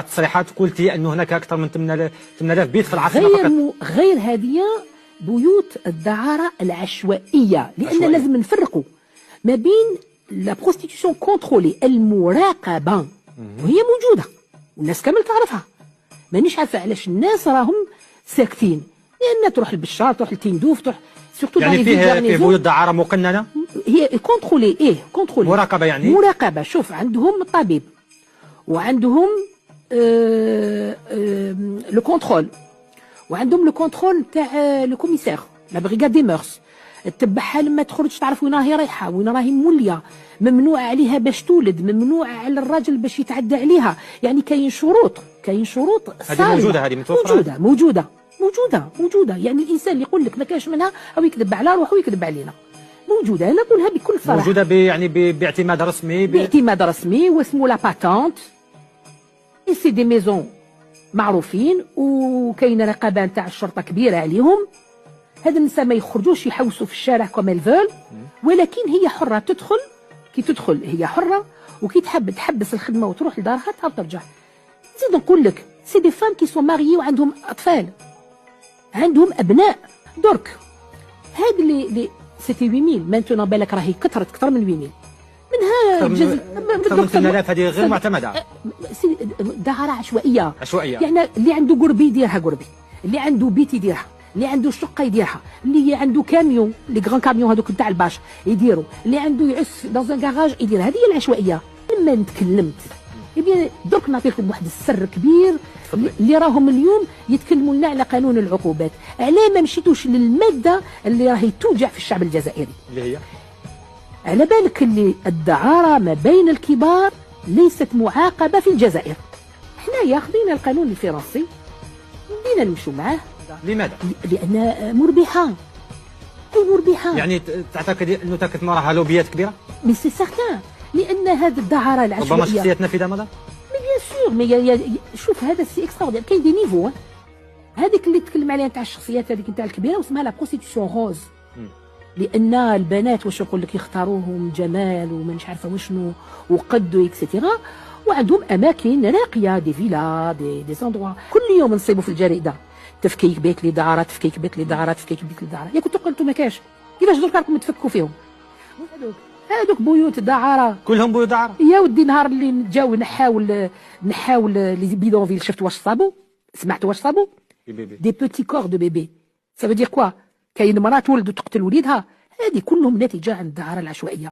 تصريحات قلتي أن هناك أكثر من 8000 بيت في العاصمة فقط. غير هذه بيوت الدعارة العشوائية، لأن لازم نفرقوا ما بين لا بروستيتيوشن كونترولي المراقبة وهي موجودة والناس كامل تعرفها. مانيش عارفة علاش الناس راهم ساكتين، لأن تروح للبشار، تروح لتندوف، تروح سورتو يعني فيه بيوت دعارة مقننة، هي كونترولي كونترولي مراقبة، يعني مراقبة. شوف عندهم الطبيب وعندهم لو كونترول، وعندهم لو كونترول تاع لو كوميسير لا بريغاد دي مورس، تتبعها لما تخرج تعرف وين راهي رايحه، وين راهي موليه، ممنوع عليها باش تولد، ممنوع على الراجل باش يتعدى عليها. يعني كاين شروط هذه موجوده، هذه متوفره، موجوده. يعني الانسان اللي يقول لك ما كاش منها او يكذب على روحه ويكذب علينا. موجوده، انا نقولها بكل صراحه، موجوده يعني باعتماد رسمي، باعتماد رسمي واسمه لا باتونت. اي سي دي ميزون معروفين، وكاين رقابه نتاع الشرطه كبيره عليهم. هاد النساء ما يخرجوش يحوسوا في الشارع كوم فول، ولكن هي حره تدخل. كي تدخل هي حره، وكي تحب تحبس الخدمه وتروح لدارها تحب ترجع. نزيد نقول لك سي دي فام كي سون ماريي وعندهم اطفال، عندهم ابناء. درك هاد لي سيتي 8000 مانتون بالك راهي كثرت اكثر من 8000 منها اكثر من 8000. هذه غير معتمده، دعارة عشوائيه. يعني اللي عنده قربي يديرها قربي، اللي عنده بيت يديرها، اللي عنده شقه يديرها، اللي عنده كاميون لي غران كاميون هذوك نتاع الباش يديروا، اللي عنده يعس دون ان كراج يدير. هذه هي العشوائيه. لما نتكلمت درك نعطيكم واحد السر كبير اللي راهم اليوم يتكلموا لنا على قانون العقوبات. علاه ما مشيتوش للماده اللي راهي توجع في الشعب الجزائري، اللي هي على بالك اللي الدعارة ما بين الكبار ليست معاقبة في الجزائر. احنا ياخذين القانون الفرنسي بدينا نمشوا معاه. لماذا؟ لأن مربحة. يعني تعتقد أنه نراها لوبيات كبيرة؟ مي سي سارتان، لأن هذه الدعارة العشوائية ربما شخصيات نافذة ماذا؟ مي بيان سور. شوف هذا سي اكستراوردينير، كاين دي نيفو. هذيك اللي تكلم عليها نتاع الشخصيات هذيك نتاع الكبيرة واسمها لا بروستيتيوشن روز، لان البنات واش نقول لك يختاروهم جمال ومانيش عارفه وشنو وقد اكسيتيرا، وعندهم اماكن راقيه، دي فيلا، دي زوندوا. كل يوم نصيبوا في الجريده تفكيك بيت لي دعاره، تفكيك بيت لي دعاره، تفكيك بيت لي دعاره. يا كنتو قلتوا ما كاش، كيفاش درك راكم تفكوا فيهم؟ هذوك بيوت دعاره، كلهم بيوت دعاره. يا ودي نهار اللي جاو نحاول لي بيدونفيل، شفت واش صابوا؟ سمعتوا واش صابوا؟ دي بوتي كور دو بيبي. سا فو دير كوا؟ كاين مرات ولد تقتل وليدها. هذه كلهم نتيجه عن الدعاره العشوائيه.